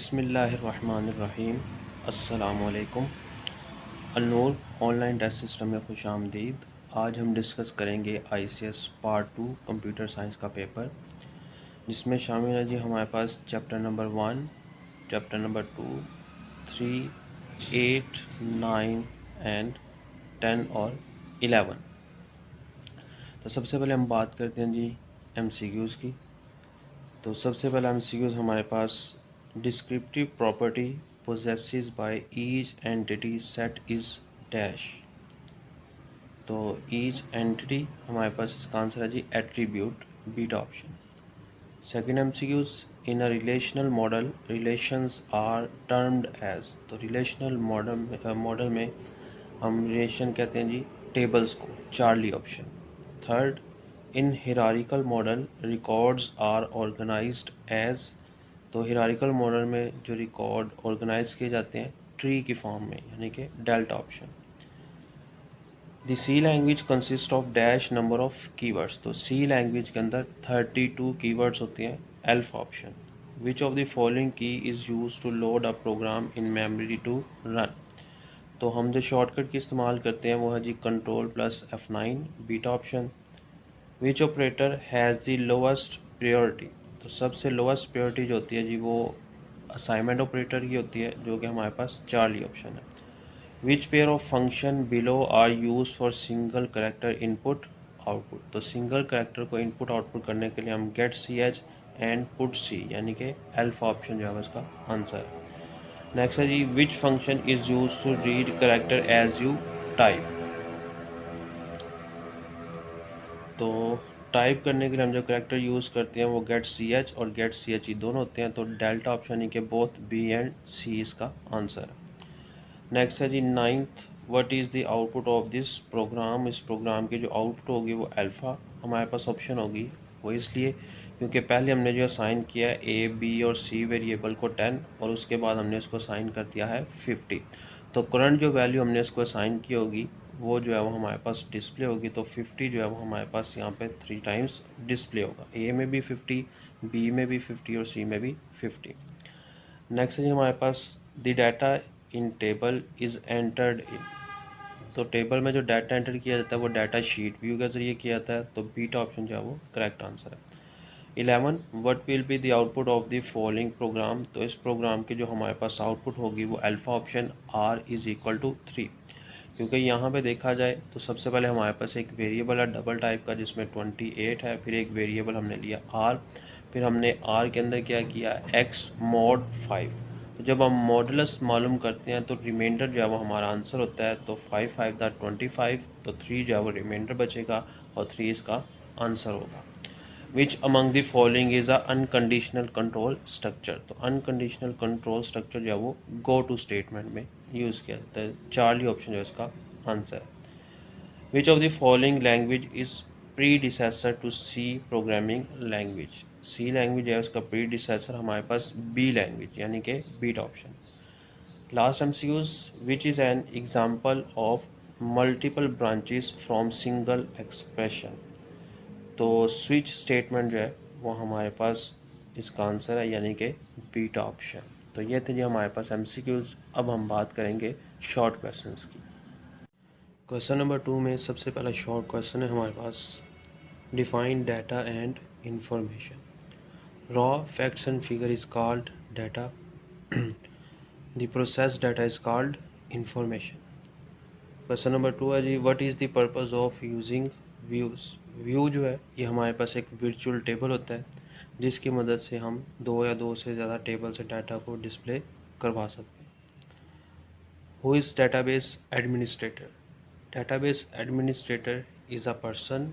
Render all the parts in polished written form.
बिस्मिल्लाहिर्रहमानिर्रहीम। अस्सलामुअलैकुम। अनूर online test system में खुश आमदीद। आज हम डिस्कस करेंगे ICS पार्ट 2 कंप्यूटर साइंस का पेपर, जिसमें शामिल है जी हमारे पास chapter number 1, chapter number 2, 3, 8, 9 and 10 और 11। तो सबसे पहले हम बात करते हैं जी MCQs की। तो सबसे पहला MCQs हमारे पास descriptive property possessed by each entity set is dash। तो each entity हमारे पास इसका आंसर है जी attribute, beta option. Second MCQs in a relational model relations are termed as. तो रिलेशनल मॉडल में हम रिलेशन कहते हैं जी टेबल्स को, Charlie option. Third, in hierarchical model records are organised as. तो हिरारिकल मॉडल में जो रिकॉर्ड ऑर्गेनाइज किए जाते हैं ट्री की फॉर्म में, यानी कि delta option. The C language consist of dash number of keywords. तो सी लैंग्वेज के अंदर 32 कीवर्ड्स होते हैं, alpha option. Which of the following key is used to load a program in memory to run. तो हम जो shortcut की इस्तेमाल करते हैं वो है जी control plus F9, beta option. Which operator has the lowest priority. तो सबसे लोवेस्ट प्रायोरिटी जो होती है जी वो असाइनमेंट ऑपरेटर की होती है, जो कि हमारे पास चार्ली ऑप्शन है। Which pair of function below are use for single character input output. तो सिंगल करेक्टर को इनपुट आउटपुट करने के लिए हम get CH and put C, यानी कि अल्फा ऑप्शन जो है उसका आंसर है। नेक्स्ट है जी which function is used to read character as you type. तो टाइप करने के लिए हम जो करेक्टर यूज़ करते हैं वो गेट CH और गेट CH दोनों होते हैं। तो डेल्टा ऑप्शन ही के बोथ B एंड C इसका आंसर है। नेक्स्ट है जी ninth, what is the output of this program. इस प्रोग्राम की जो आउटपुट होगी वो अल्फ़ा हमारे पास ऑप्शन होगी। वो इसलिए क्योंकि पहले हमने जो असाइन किया है A, B और C वेरिएबल को 10 और उसके बाद हमने इसको असाइन कर दिया है 50। तो करंट जो वैल्यू हमने इसको असाइन की होगी वो जो है वो हमारे पास डिस्प्ले होगी। तो 50 जो है वो हमारे पास यहाँ पे 3 टाइम्स डिस्प्ले होगा। A में भी 50, B में भी 50 और C में भी 50। नेक्स्ट है हमारे पास the data in table is entered in. तो टेबल में जो डाटा एंटर किया जाता है वो डाटा शीट व्यू के ज़रिए किया जाता है। तो बीटा ऑप्शन जो है वो करेक्ट आंसर है। 11, what will be the output of the following programme. तो इस प्रोग्राम की जो हमारे पास आउटपुट होगी वो alpha option R is equal to 3। क्योंकि यहाँ पे देखा जाए तो सबसे पहले हमारे पास एक वेरिएबल है डबल टाइप का जिसमें 28 है, फिर एक वेरिएबल हमने लिया R, फिर हमने R के अंदर क्या किया x mod 5। तो जब हम मॉडुलस मालूम करते हैं तो रिमाइंडर जो है वो हमारा आंसर होता है। तो 5 5 दा 25, तो 3 जो है वो रिमाइंडर बचेगा और 3 इसका आंसर होगा। Which among the following is a unconditional control structure. तो अनकंडीशनल कंट्रोल स्ट्रक्चर जो है वो गो टू स्टेटमेंट में यूज़ किया जाता है। चार्ली ऑप्शन जो है इसका आंसर है। Which of the following language is predecessor to C programming language. C language है उसका प्रीडिसेसर हमारे पास B लैंग्वेज, यानी कि beta option. Last MCQs, which is an example of multiple branches from single expression. तो switch statement जो है वो हमारे पास इसका आंसर है, यानी कि बीटा ऑप्शन। तो ये थे जी हमारे पास MCQs। अब हम बात करेंगे शॉर्ट क्वेश्चंस की। क्वेश्चन नंबर 2 में सबसे पहला शॉर्ट क्वेश्चन है हमारे पास, define data and information. Raw facts and figure is called data, the process data is called information. Question number 2 है जी what is the purpose of using views. View जो है ये हमारे पास एक वर्चुअल टेबल होता है जिसकी मदद से हम दो या दो से ज़्यादा टेबल से डाटा को डिस्प्ले करवा सकते हैं। Who is database administrator. Database administrator is a person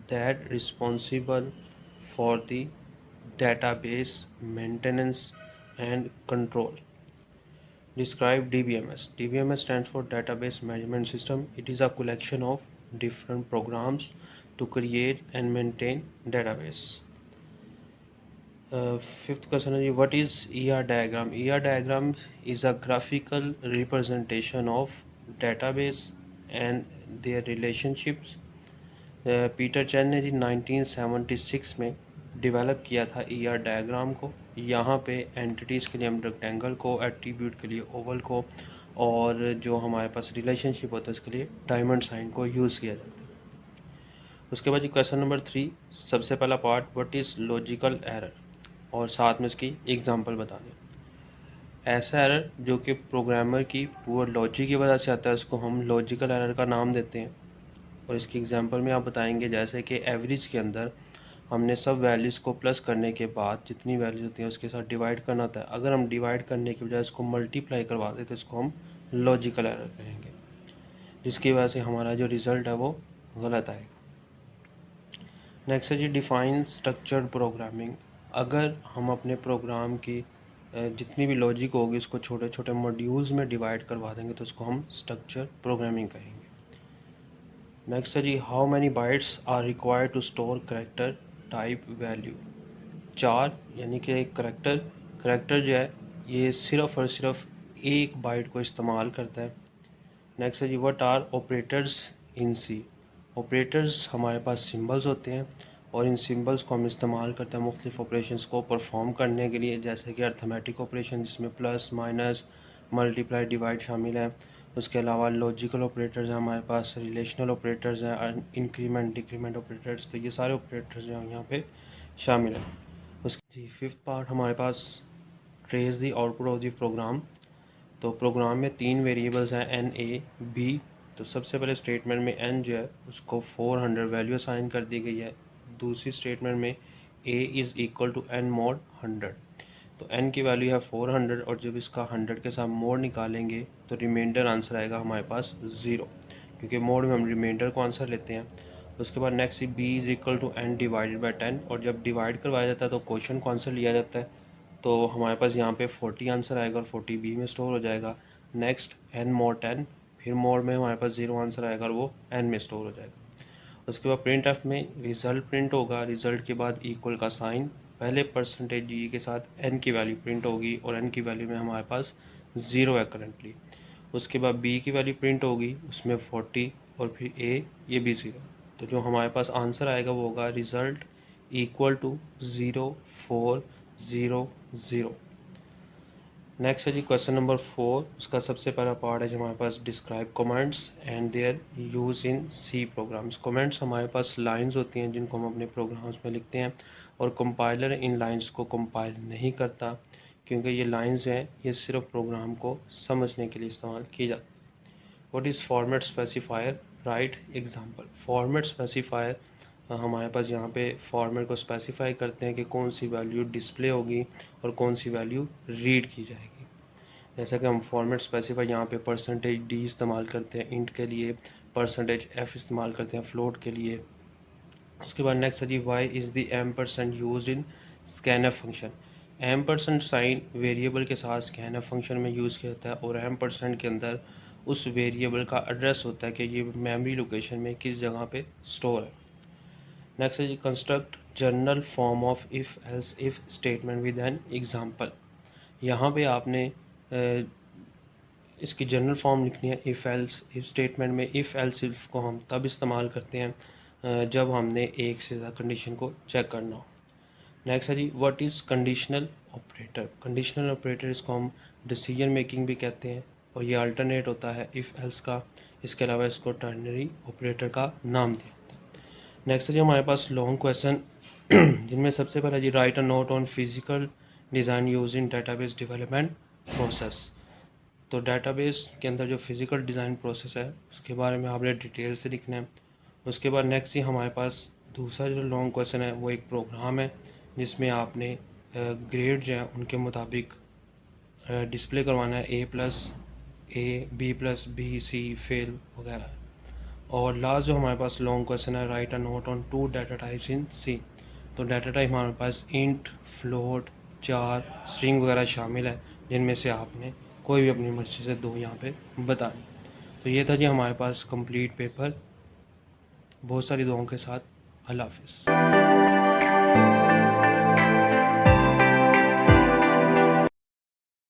that responsible for the database maintenance and control. Describe DBMS. DBMS stands for Database Management System. It is a collection of different programs to create and maintain database. Fifth question is what is ER diagram? ER diagram is a graphical representation of database and their relationships. Peter Chen ने 1976 में develop किया था ER diagram को। यहाँ पे entities के लिए हम रेक्टेंगल को, एट्रीब्यूट के लिए ओवल को, और जो हमारे पास रिलेशनशिप होता है उसके लिए डायमंड साइन को यूज़ किया जाता है। उसके बाद क्वेश्चन नंबर 3, सबसे पहला part, what is logical error, और साथ में इसकी एग्जांपल बता दें। ऐसा एरर जो कि प्रोग्रामर की पुअर लॉजिक की वजह से आता है उसको हम लॉजिकल एरर का नाम देते हैं। और इसकी एग्जांपल में आप बताएंगे, जैसे कि एवरेज के अंदर हमने सब वैल्यूज़ को प्लस करने के बाद जितनी वैल्यूज होती हैं उसके साथ डिवाइड करना होता है। अगर हम डिवाइड करने की बजाय इसको मल्टीप्लाई करवा दें तो इसको हम लॉजिकल एरर कहेंगे, जिसकी वजह से हमारा जो रिज़ल्ट है वो गलत आएगा। नेक्स्ट है जी, डिफाइन स्ट्रक्चर्ड प्रोग्रामिंग। अगर हम अपने प्रोग्राम की जितनी भी लॉजिक होगी उसको छोटे छोटे मॉड्यूल्स में डिवाइड करवा देंगे तो उसको हम स्ट्रक्चर प्रोग्रामिंग कहेंगे। नेक्स्ट है जी, how many bytes are required to store character type value. 4, यानी कि करेक्टर जो है ये सिर्फ और सिर्फ एक बाइट को इस्तेमाल करता है। नेक्स्ट है जी, what are operators in C. Operators हमारे पास सिंबल्स होते हैं और इन सिंबल्स को हम इस्तेमाल करते हैं मुख्तलिफ ऑपरेशंस को परफॉर्म करने के लिए, जैसे कि अर्थमेटिक ऑपरेशन जिसमें प्लस, माइनस, मल्टीप्लाई, डिवाइड शामिल है। उसके अलावा लॉजिकल ऑपरेटर्स हैं हमारे पास, रिलेशनल ऑपरेटर्स हैं, इंक्रीमेंट डिक्रीमेंट ऑपरेटर्स, तो ये सारे ऑपरेटर्स जो हैं यहाँ पे शामिल हैं। उसकी जी 5th पार्ट हमारे पास, trace the output of the program. तो प्रोग्राम में 3 वेरिएबल्स हैं, एन, ए, बी। तो सबसे पहले स्टेटमेंट में एन जो है उसको 400 वैल्यू असाइन कर दी गई है। दूसरी स्टेटमेंट में A is equal to N mod 100। तो एन की वैल्यू है 400 और जब इसका 100 के साथ मोड निकालेंगे तो रिमाइंडर आंसर आएगा हमारे पास 0, क्योंकि मोड में हम रिमाइंडर को आंसर लेते हैं। उसके बाद next B is equal to N divided by 10, और जब डिवाइड करवाया जाता है तो क्वेश्चन को आंसर लिया जाता है। तो हमारे पास यहाँ पे 40 आंसर आएगा और 40 बी में स्टोर हो जाएगा। नेक्स्ट एन मोड 10, फिर मोड में हमारे पास 0 आंसर आएगा और वो एन में स्टोर हो जाएगा। उसके बाद प्रिंट एफ में रिज़ल्ट प्रिंट होगा, रिज़ल्ट के बाद इक्वल का साइन, पहले परसेंटेज जी के साथ एन की वैल्यू प्रिंट होगी और एन की वैल्यू में हमारे पास 0 है करंटली। उसके बाद बी की वैल्यू प्रिंट होगी, उसमें 40 और फिर ए, ये भी 0। तो जो हमारे पास आंसर आएगा वो होगा रिज़ल्ट इक्वल टू 0 4 0 0। नेक्स्ट है जी क्वेश्चन नंबर 4, उसका सबसे पहला पार्ट है जो हमारे पास, describe comments and their use in C programs. Comments हमारे पास लाइंस होती हैं जिनको हम अपने प्रोग्राम्स में लिखते हैं और कंपाइलर इन लाइंस को कंपाइल नहीं करता, क्योंकि ये लाइंस हैं ये सिर्फ प्रोग्राम को समझने के लिए इस्तेमाल की जाती है। What is format specifier, right example. Format specifier हमारे पास यहाँ पे फॉर्मेट को स्पेसिफाई करते हैं कि कौन सी वैल्यू डिस्प्ले होगी और कौन सी वैल्यू रीड की जाएगी। जैसा कि हम फॉर्मेट स्पेसिफाई यहाँ पे परसेंटेज डी इस्तेमाल करते हैं इंट के लिए, परसेंटेज एफ इस्तेमाल करते हैं फ्लोट के लिए। उसके बाद नेक्स्ट है जी, वाई इज़ द एम% यूज इन स्कैनएफ फंक्शन। एम% साइन वेरिएबल के साथ स्कैनएफ फंक्शन में यूज़ किया जाता है और एम% के अंदर उस वेरिएबल का एड्रेस होता है कि ये मेमोरी लोकेशन में किस जगह पे स्टोर है। नेक्स्ट है जी, construct general form of if else if statement with an example. यहाँ पे आपने इसकी जनरल फॉर्म लिखनी है। इफ़ एल्स इफ़ स्टेटमेंट में इफ़ एल्स इफ़ को हम तब इस्तेमाल करते हैं जब हमने एक से ज़्यादा कंडीशन को चेक करना हो। नेक्स्ट है जी, what is conditional operator. Conditional operator इसको हम डिसीजन मेकिंग भी कहते हैं और ये अल्टरनेट होता है इफ़ एल्स का। इसके अलावा इसको टर्नरी ऑपरेटर का नाम दिया जाता है। नेक्स्ट है जी हमारे पास लॉन्ग क्वेश्चन जिनमें सबसे पहला जी, write a note on physical design used in database development process. तो डेटाबेस के अंदर जो फिज़िकल डिज़ाइन प्रोसेस है उसके बारे में आपने डिटेल से लिखना है। उसके बाद नेक्स्ट ही हमारे पास दूसरा जो लॉन्ग क्वेश्चन है वो एक प्रोग्राम है जिसमें आपने ग्रेड जो है उनके मुताबिक डिस्प्ले करवाना है A+A, B+B, C, फेल वगैरह। और लास्ट जो हमारे पास लॉन्ग क्वेश्चन है, write a note on 2 data types in C. तो डाटा टाइप हमारे पास इंट, फ्लोट, चार, स्ट्रिंग वगैरह शामिल है, जिनमें से आपने कोई भी अपनी मर्जी से 2 यहाँ पे बतानी। तो ये था जी हमारे पास कंप्लीट पेपर, बहुत सारी दुआओं के साथ। अल्लाह हाफिज़।